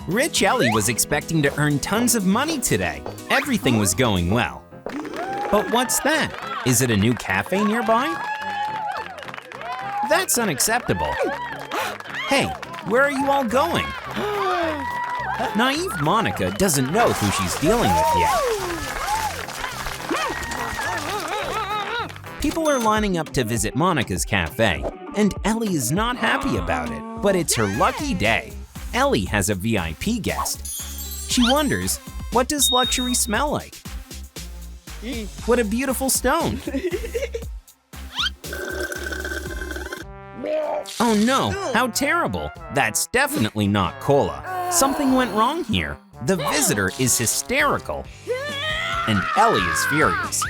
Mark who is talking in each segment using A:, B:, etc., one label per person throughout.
A: Rich Ellie was expecting to earn tons of money today. Everything was going well. But what's that? Is it a new cafe nearby? That's unacceptable. Hey, where are you all going? Naive Monica doesn't know who she's dealing with yet. People are lining up to visit Monica's cafe, and Ellie is not happy about it, but it's her lucky day. Ellie has a VIP guest. She wonders, what does luxury smell like? What a beautiful stone. Oh no, how terrible. That's definitely not cola. Something went wrong here. The visitor is hysterical, and Ellie is furious.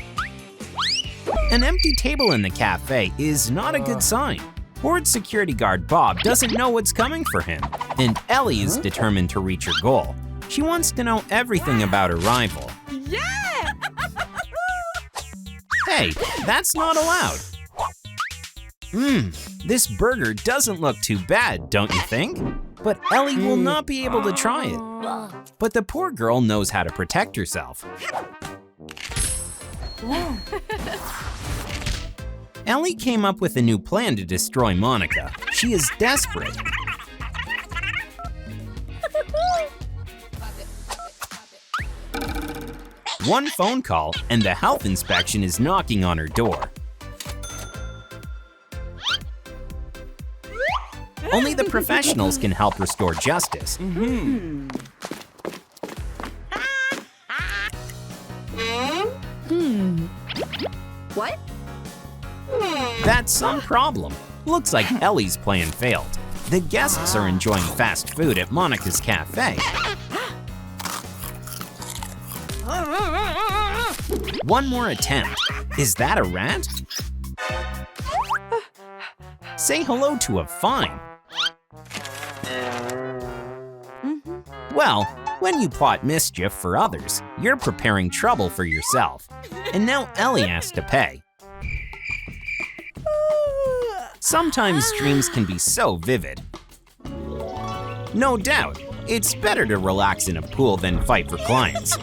A: An empty table in the cafe is not a good sign. Board security guard Bob doesn't know what's coming for him, and Ellie is determined to reach her goal. She wants to know everything about her rival.
B: Yeah!
A: Hey, that's not allowed. This burger doesn't look too bad, don't you think? But Ellie will not be able to try it. But the poor girl knows how to protect herself. Ellie came up with a new plan to destroy Monica. She is desperate. One phone call and the health inspection is knocking on her door. Only the professionals can help restore justice.
B: What?
A: That's some problem. Looks like Ellie's plan failed. The guests are enjoying fast food at Monica's cafe. One more attempt. Is that a rat? Say hello to a fine. Well, when you plot mischief for others, you're preparing trouble for yourself. And now Ellie has to pay. Sometimes dreams can be so vivid. No doubt, it's better to relax in a pool than fight for clients.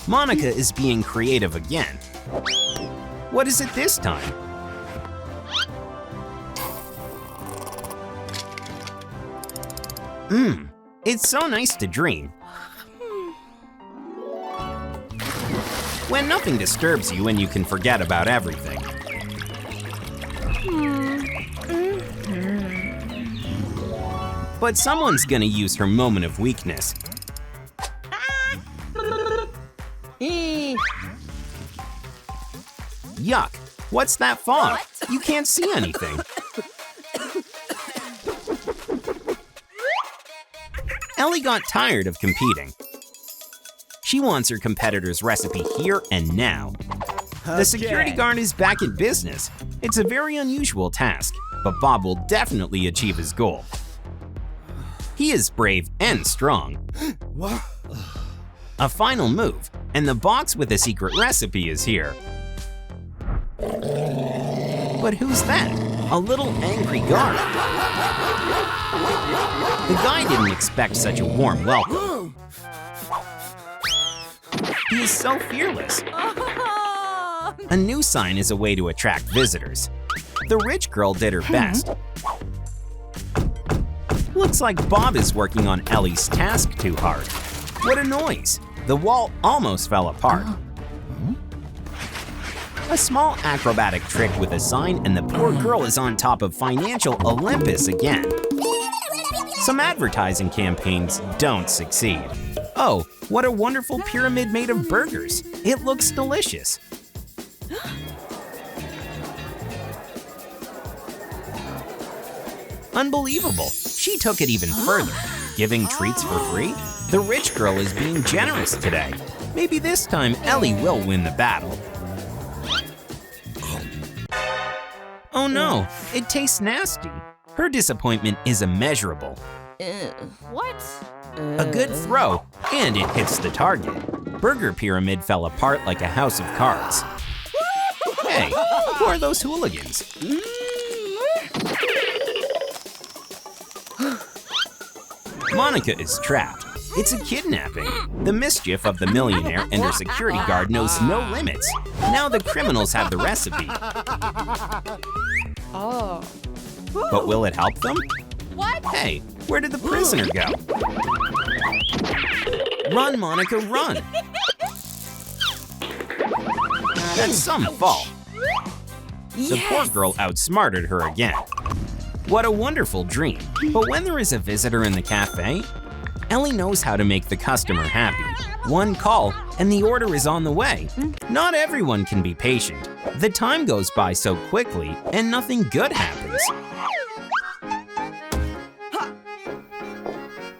A: Monica is being creative again. What is it this time? It's so nice to dream. When nothing disturbs you and you can forget about everything. But someone's gonna use her moment of weakness. Yuck, what's that fog? You can't see anything. Ellie got tired of competing. She wants her competitor's recipe here and now. The security guard is back in business. It's a very unusual task, but Bob will definitely achieve his goal. He is brave and strong. A final move, and the box with a secret recipe is here. But who's that? A little angry guard. The guy didn't expect such a warm welcome. He is so fearless. A new sign is a way to attract visitors. The rich girl did her best. Looks like Bob is working on Ellie's task too hard. What a noise! The wall almost fell apart. A small acrobatic trick with a sign and the poor girl is on top of financial Olympus again. Some advertising campaigns don't succeed. Oh, what a wonderful pyramid made of burgers. It looks delicious. Unbelievable. She took it even further. Giving treats for free? The rich girl is being generous today. Maybe this time Ellie will win the battle. Oh no, it tastes nasty. Her disappointment is immeasurable.
B: What?
A: A good throw, and it hits the target. Burger Pyramid fell apart like a house of cards. Hey, who are those hooligans? Monica is trapped. It's a kidnapping. The mischief of the millionaire and her security guard knows no limits. Now the criminals have the recipe.
B: Oh.
A: But will it help them?
B: What?
A: Hey, where did the prisoner go? Run, Monica, run! That's some fall. The poor girl outsmarted her again. What a wonderful dream. But when there is a visitor in the cafe, Ellie knows how to make the customer happy. One call, and the order is on the way. Not everyone can be patient. The time goes by so quickly, and nothing good happens.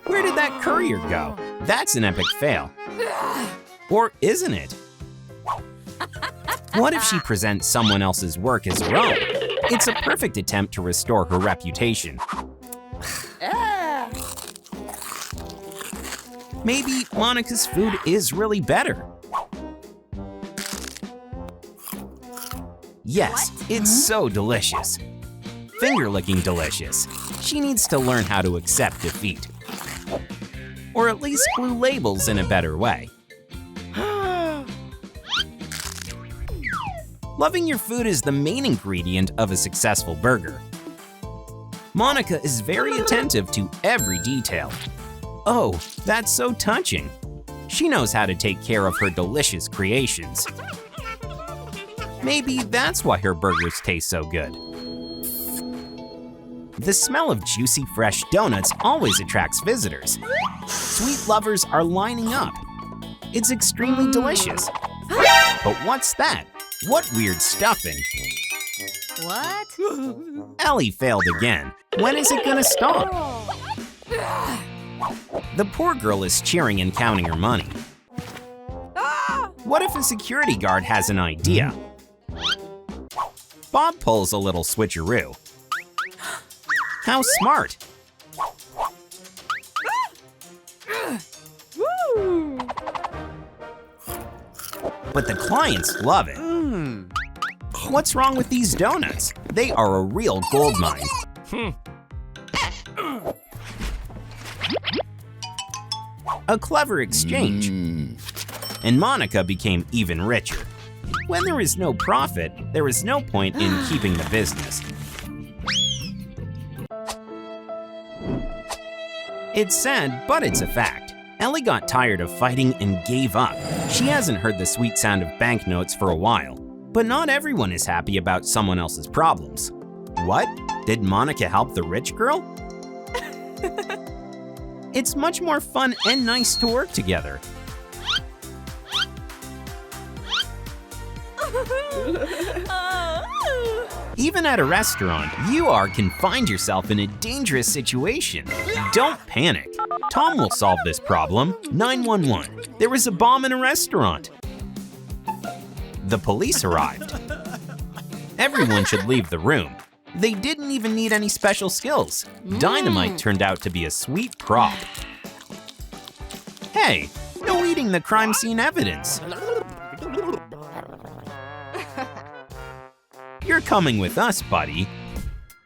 A: Where did that courier go? That's an epic fail. Or isn't it? What if she presents someone else's work as her own? It's a perfect attempt to restore her reputation. Maybe Monica's food is really better. Yes, it's so delicious. Finger-licking delicious. She needs to learn how to accept defeat. Or at least glue labels in a better way. Loving your food is the main ingredient of a successful burger. Monica is very attentive to every detail. Oh, that's so touching. She knows how to take care of her delicious creations. Maybe that's why her burgers taste so good. The smell of juicy, fresh donuts always attracts visitors. Sweet lovers are lining up. It's extremely delicious. But what's that? What weird stuffing?
B: What?
A: Ellie failed again. When is it gonna stop? The poor girl is cheering and counting her money. What if a security guard has an idea? Bob pulls a little switcheroo. How smart! But the clients love it. What's wrong with these donuts? They are a real gold mine. A clever exchange. And Monica became even richer. When there is no profit, there is no point in keeping the business. It's sad, but it's a fact. Ellie got tired of fighting and gave up. She hasn't heard the sweet sound of banknotes for a while. But not everyone is happy about someone else's problems. What? Did Monica help the rich girl? It's much more fun and nice to work together. Even at a restaurant, you can find yourself in a dangerous situation. Don't panic. Tom will solve this problem. 911. There was a bomb in a restaurant. The police arrived. Everyone should leave the room. They didn't even need any special skills. Dynamite turned out to be a sweet prop. Hey, no eating the crime scene evidence. You're coming with us, buddy.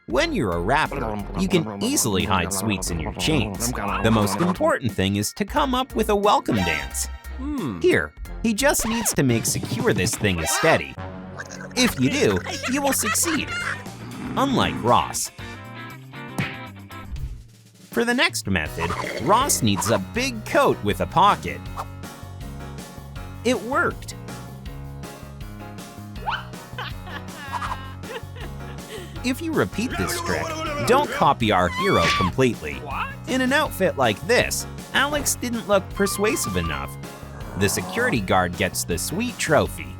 A: When you're a rapper, you can easily hide sweets in your chains. The most important thing is to come up with a welcome dance. Here, he just needs to make secure this thing is steady. If you do, you will succeed. Unlike Ross. For the next method, Ross needs a big coat with a pocket. It worked. If you repeat this trick, don't copy our hero completely. In an outfit like this, Alex didn't look persuasive enough. The security guard gets the sweet trophy.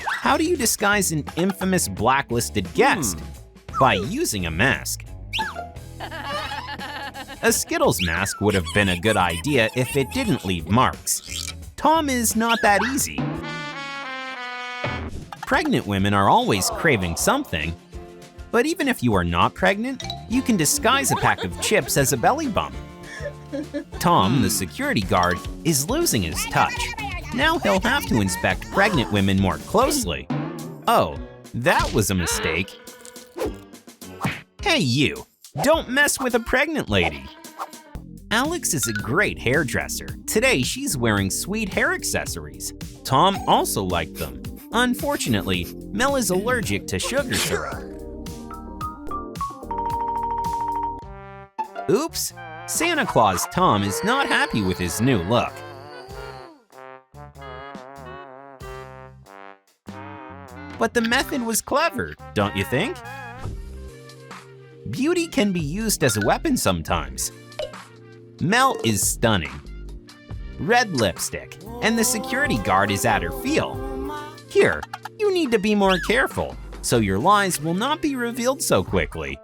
A: How do you disguise an infamous blacklisted guest? By using a mask. A Skittles mask would have been a good idea if it didn't leave marks. Tom is not that easy. Pregnant women are always craving something. But even if you are not pregnant, you can disguise a pack of chips as a belly bump. Tom, the security guard, is losing his touch. Now he'll have to inspect pregnant women more closely. Oh, that was a mistake. Hey you, don't mess with a pregnant lady. Alex is a great hairdresser. Today, she's wearing sweet hair accessories. Tom also liked them. Unfortunately, Mel is allergic to sugar syrup. Oops! Santa Claus Tom is not happy with his new look. But the method was clever, don't you think? Beauty can be used as a weapon sometimes. Mel is stunning. Red lipstick, and the security guard is at her heel. Here, you need to be more careful, so your lies will not be revealed so quickly.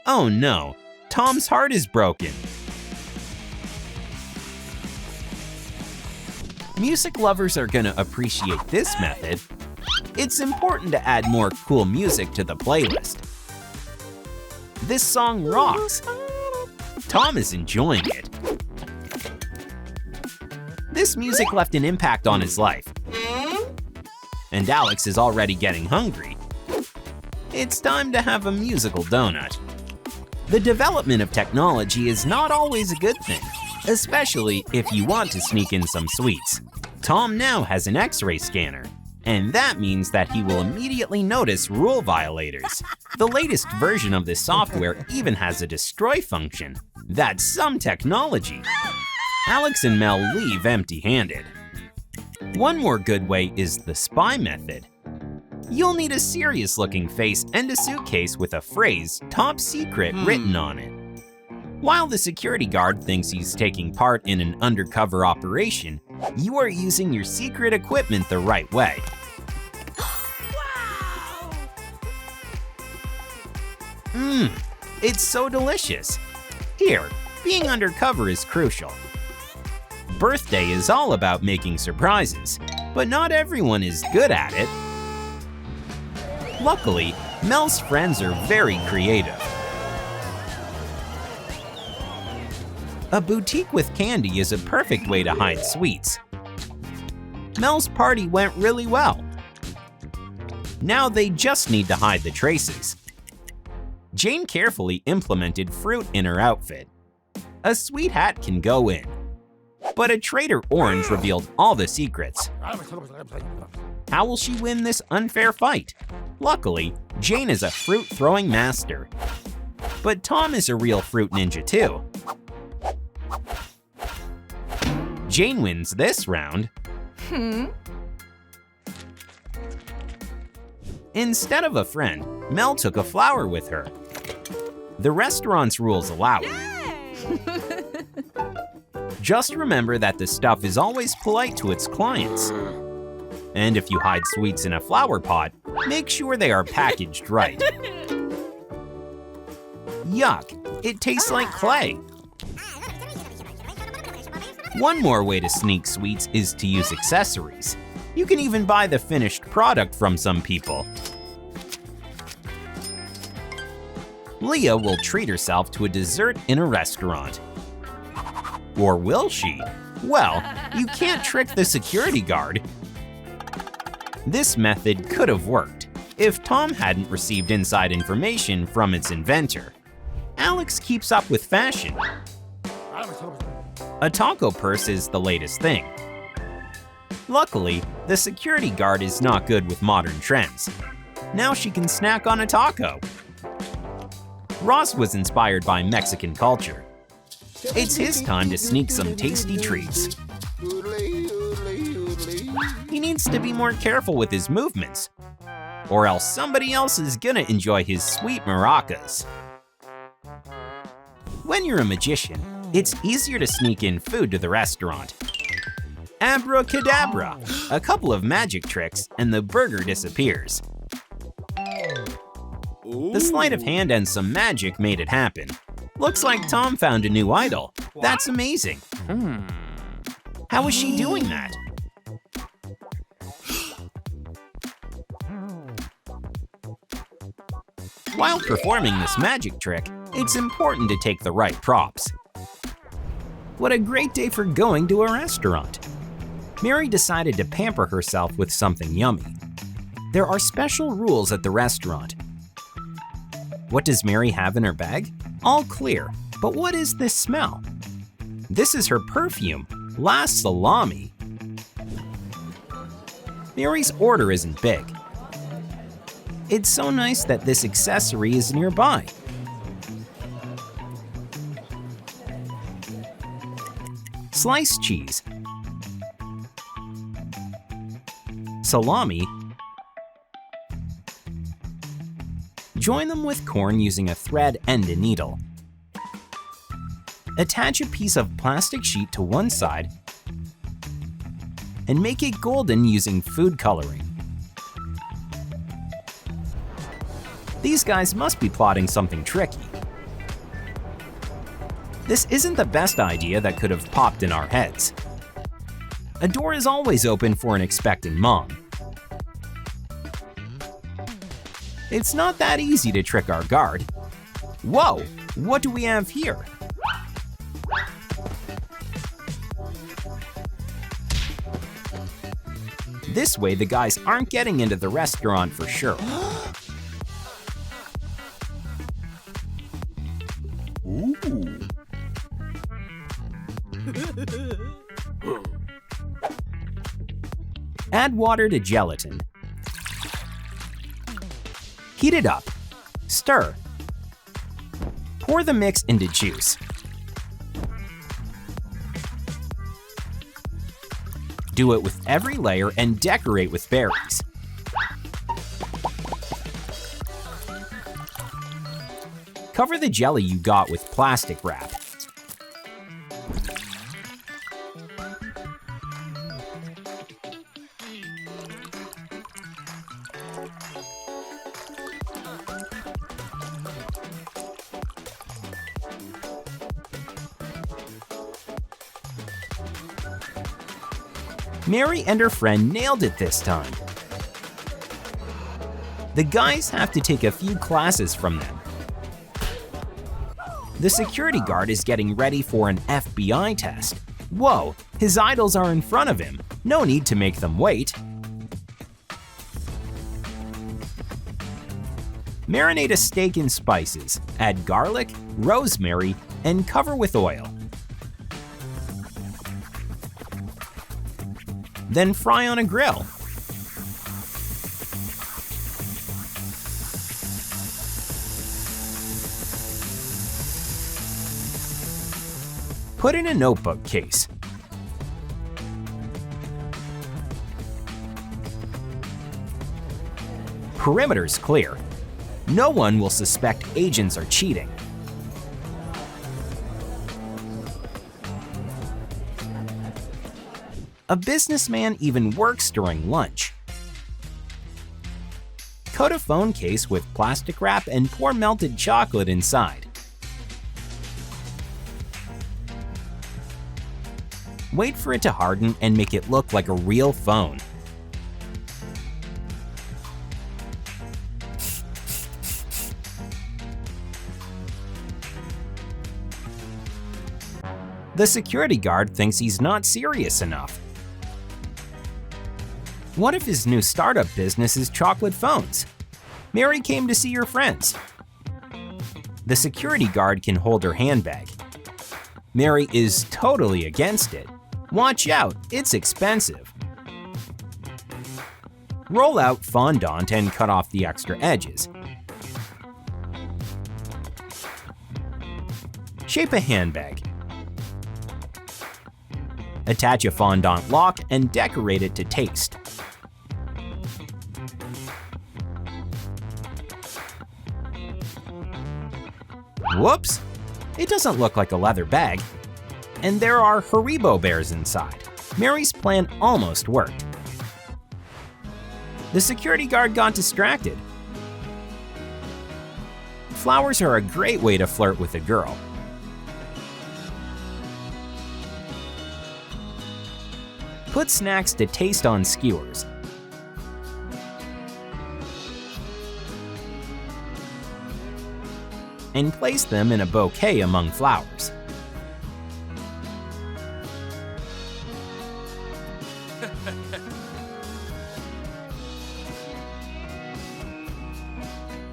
A: Oh no, Tom's heart is broken. Music lovers are gonna appreciate this method. It's important to add more cool music to the playlist. This song rocks. Tom is enjoying it. This music left an impact on his life. And Alex is already getting hungry. It's time to have a musical donut. The development of technology is not always a good thing, especially if you want to sneak in some sweets. Tom now has an X-ray scanner, and that means that he will immediately notice rule violators. The latest version of this software even has a destroy function. That's some technology. Alex and Mel leave empty-handed. One more good way is the spy method. You'll need a serious-looking face and a suitcase with a phrase, "Top Secret," written on it. While the security guard thinks he's taking part in an undercover operation, you are using your secret equipment the right way. It's so delicious. Here, being undercover is crucial. Birthday is all about making surprises, but not everyone is good at it. Luckily, Mel's friends are very creative. A boutique with candy is a perfect way to hide sweets. Mel's party went really well. Now they just need to hide the traces. Jane carefully implemented fruit in her outfit. A sweet hat can go in. But a traitor orange revealed all the secrets. How will she win this unfair fight? Luckily, Jane is a fruit-throwing master. But Tom is a real fruit ninja too. Jane wins this round. Instead of a friend, Mel took a flower with her. The restaurant's rules allow it. Just remember that the stuff is always polite to its clients. And if you hide sweets in a flower pot, make sure they are packaged right. Yuck, it tastes like clay. One more way to sneak sweets is to use accessories. You can even buy the finished product from some people. Leah will treat herself to a dessert in a restaurant. Or will she? Well, you can't trick the security guard. This method could have worked if Tom hadn't received inside information from its inventor. Alex keeps up with fashion. A taco purse is the latest thing. Luckily, the security guard is not good with modern trends. Now she can snack on a taco. Ross was inspired by Mexican culture. It's his time to sneak some tasty treats. He needs to be more careful with his movements, or else somebody else is gonna enjoy his sweet maracas. When you're a magician, it's easier to sneak in food to the restaurant. Abracadabra! A couple of magic tricks and the burger disappears. The sleight of hand and some magic made it happen. Looks like Tom found a new idol. That's amazing. How is she doing that? While performing this magic trick, it's important to take the right props. What a great day for going to a restaurant. Mary decided to pamper herself with something yummy. There are special rules at the restaurant. What does Mary have in her bag? All clear. But what is this smell? This is her perfume, La Salami. Mary's order isn't big. It's so nice that this accessory is nearby. Sliced cheese, salami. Join them with corn using a thread and a needle. Attach a piece of plastic sheet to one side and make it golden using food coloring. These guys must be plotting something tricky. This isn't the best idea that could have popped in our heads. A door is always open for an expectant mom. It's not that easy to trick our guard. Whoa, what do we have here? This way, the guys aren't getting into the restaurant for sure.
C: Ooh.
A: Add water to gelatin. Heat it up. Stir. Pour the mix into juice. Do it with every layer and decorate with berries. Cover the jelly you got with plastic wrap. Mary and her friend nailed it this time. The guys have to take a few classes from them. The security guard is getting ready for an FBI test. Whoa, his idols are in front of him. No need to make them wait. Marinate a steak in spices, add garlic, rosemary, and cover with oil. Then fry on a grill. Put in a notebook case. Perimeter's clear. No one will suspect agents are cheating. A businessman even works during lunch. Coat a phone case with plastic wrap and pour melted chocolate inside. Wait for it to harden and make it look like a real phone. The security guard thinks he's not serious enough. What if his new startup business is chocolate phones? Mary came to see her friends. The security guard can hold her handbag. Mary is totally against it. Watch out, it's expensive. Roll out fondant and cut off the extra edges. Shape a handbag. Attach a fondant lock and decorate it to taste. Whoops! It doesn't look like a leather bag. And there are Haribo bears inside. Mary's plan almost worked. The security guard got distracted. Flowers are a great way to flirt with a girl. Put snacks to taste on skewers. And place them in a bouquet among flowers.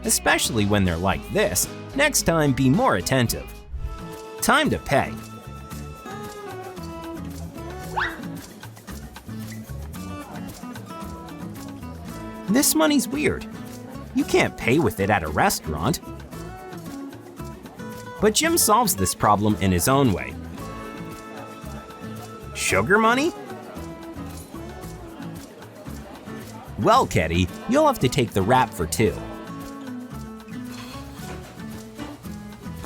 A: Especially when they're like this, next time be more attentive. Time to pay. This money's weird. You can't pay with it at a restaurant. But Jim solves this problem in his own way. Sugar money? Well, Keddy, you'll have to take the wrap for two.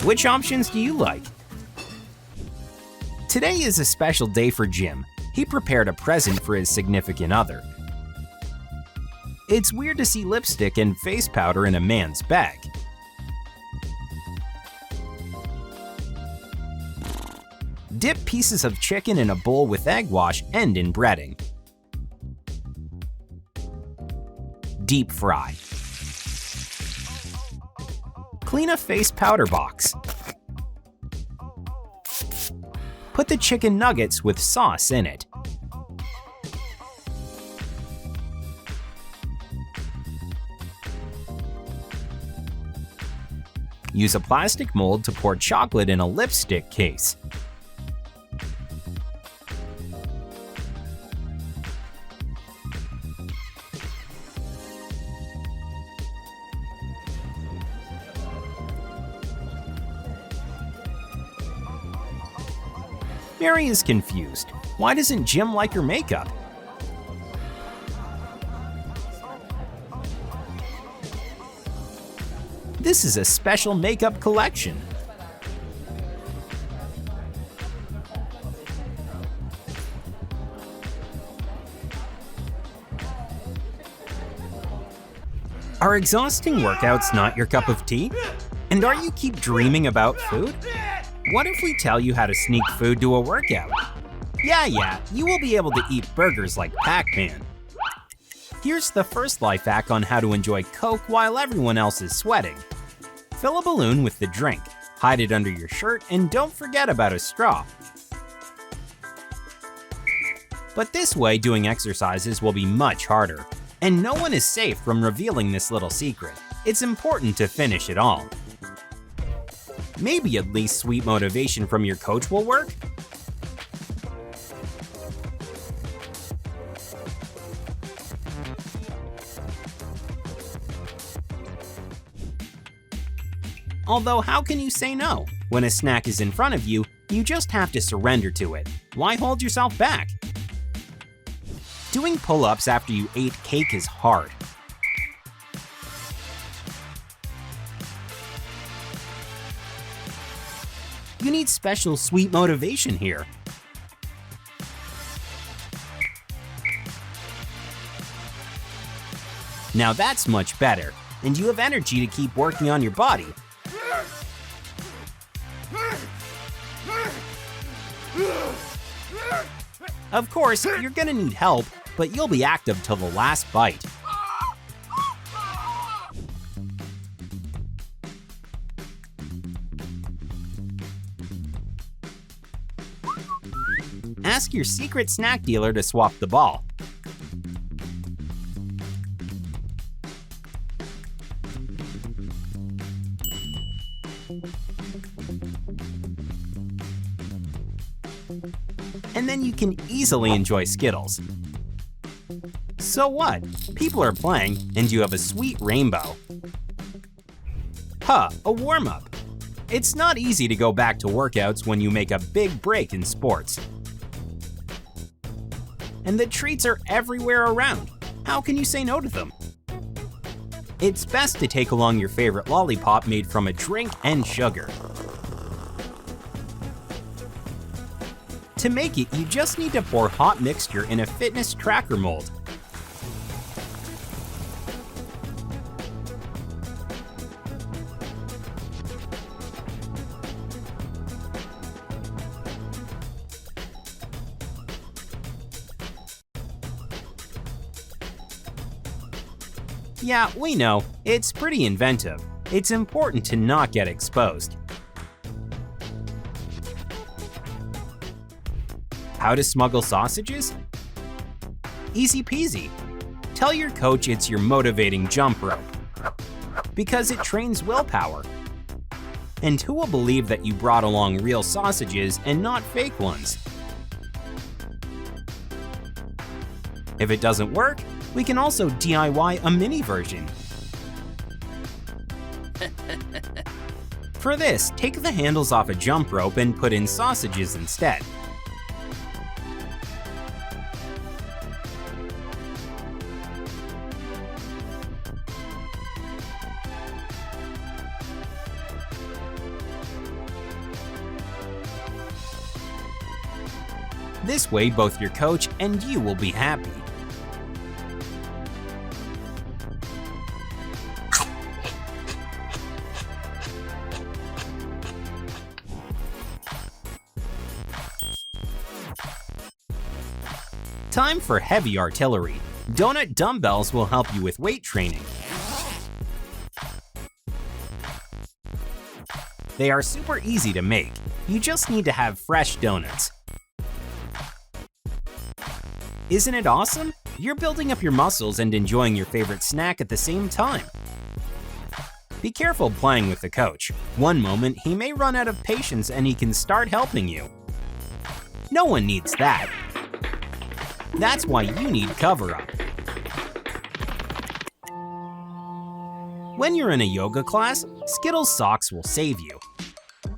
A: Which options do you like? Today is a special day for Jim. He prepared a present for his significant other. It's weird to see lipstick and face powder in a man's bag. Dip pieces of chicken in a bowl with egg wash and in breading. Deep fry. Clean a face powder box. Put the chicken nuggets with sauce in it. Use a plastic mold to pour chocolate in a lipstick case. Mary is confused. Why doesn't Jim like her makeup? This is a special makeup collection. Are exhausting workouts not your cup of tea? And are you keep dreaming about food? What if we tell you how to sneak food to a workout? Yeah, you will be able to eat burgers like Pac-Man. Here's the first life hack on how to enjoy Coke while everyone else is sweating. Fill a balloon with the drink, hide it under your shirt, and don't forget about a straw. But this way, doing exercises will be much harder, and no one is safe from revealing this little secret. It's important to finish it all. Maybe at least sweet motivation from your coach will work? Although, how can you say no? When a snack is in front of you, you just have to surrender to it. Why hold yourself back? Doing pull-ups after you ate cake is hard. You need special sweet motivation here. Now that's much better, and you have energy to keep working on your body. Of course, you're gonna need help, but you'll be active till the last bite. Ask your secret snack dealer to swap the ball. And then you can easily enjoy Skittles. So what? People are playing, and you have a sweet rainbow. A warm-up. It's not easy to go back to workouts when you make a big break in sports. And the treats are everywhere around. How can you say no to them? It's best to take along your favorite lollipop made from a drink and sugar. To make it, you just need to pour hot mixture in a fitness tracker mold. Yeah, we know, it's pretty inventive. It's important to not get exposed. How to smuggle sausages? Easy peasy. Tell your coach it's your motivating jump rope, because it trains willpower. And who will believe that you brought along real sausages and not fake ones? If it doesn't work, we can also DIY a mini version. For this, take the handles off a jump rope and put in sausages instead. This way, both your coach and you will be happy. Time for heavy artillery. Donut dumbbells will help you with weight training. They are super easy to make. You just need to have fresh donuts. Isn't it awesome? You're building up your muscles and enjoying your favorite snack at the same time. Be careful playing with the coach. One moment, he may run out of patience and he can start helping you. No one needs that. That's why you need cover-up. When you're in a yoga class, Skittles socks will save you.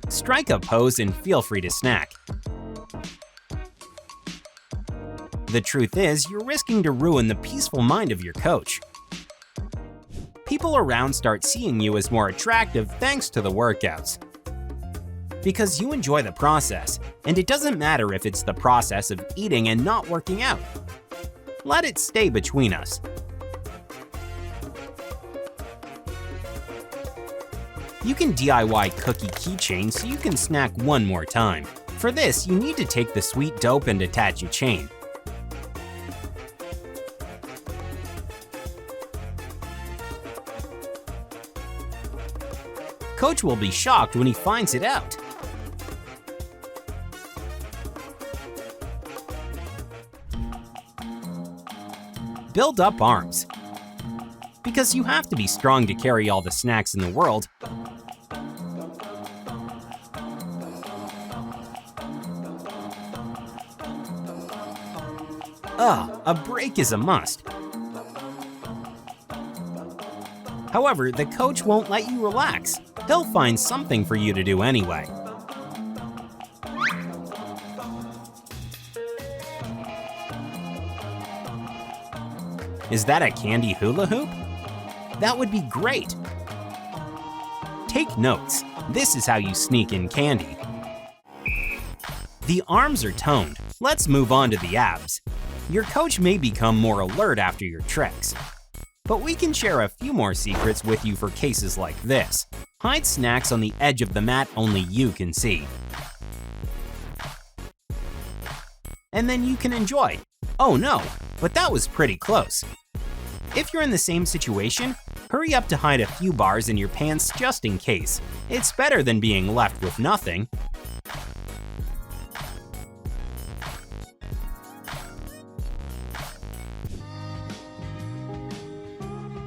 A: Strike a pose and feel free to snack. The truth is, you're risking to ruin the peaceful mind of your coach. People around start seeing you as more attractive thanks to the workouts. Because you enjoy the process, and it doesn't matter if it's the process of eating and not working out. Let it stay between us. You can DIY cookie keychains so you can snack one more time. For this, you need to take the sweet dope and attach a chain. Coach will be shocked when he finds it out. Build up arms. Because you have to be strong to carry all the snacks in the world. A break is a must. However, the coach won't let you relax. He'll find something for you to do anyway. Is that a candy hula hoop? That would be great. Take notes. This is how you sneak in candy. The arms are toned. Let's move on to the abs. Your coach may become more alert after your tricks. But we can share a few more secrets with you for cases like this. Hide snacks on the edge of the mat only you can see. And then you can enjoy. Oh no, but that was pretty close. If you're in the same situation, hurry up to hide a few bars in your pants just in case. It's better than being left with nothing.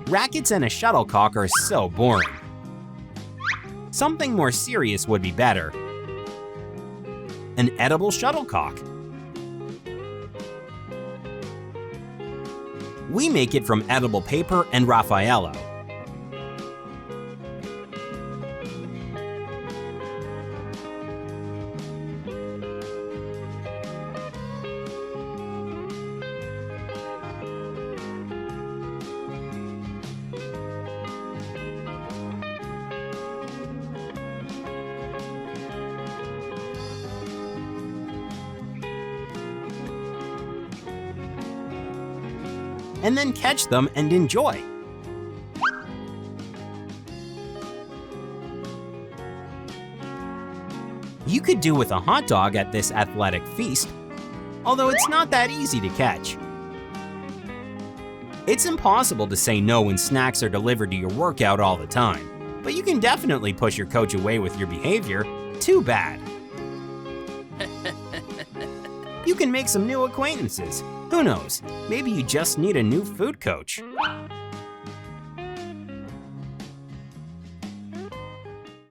A: Rackets and a shuttlecock are so boring. Something more serious would be better. An edible shuttlecock. We make it from edible paper and Raffaello. And then catch them and enjoy. You could do with a hot dog at this athletic feast, although it's not that easy to catch. It's impossible to say no when snacks are delivered to your workout all the time, but you can definitely push your coach away with your behavior. Too bad. You can make some new acquaintances. Who knows, maybe you just need a new food coach.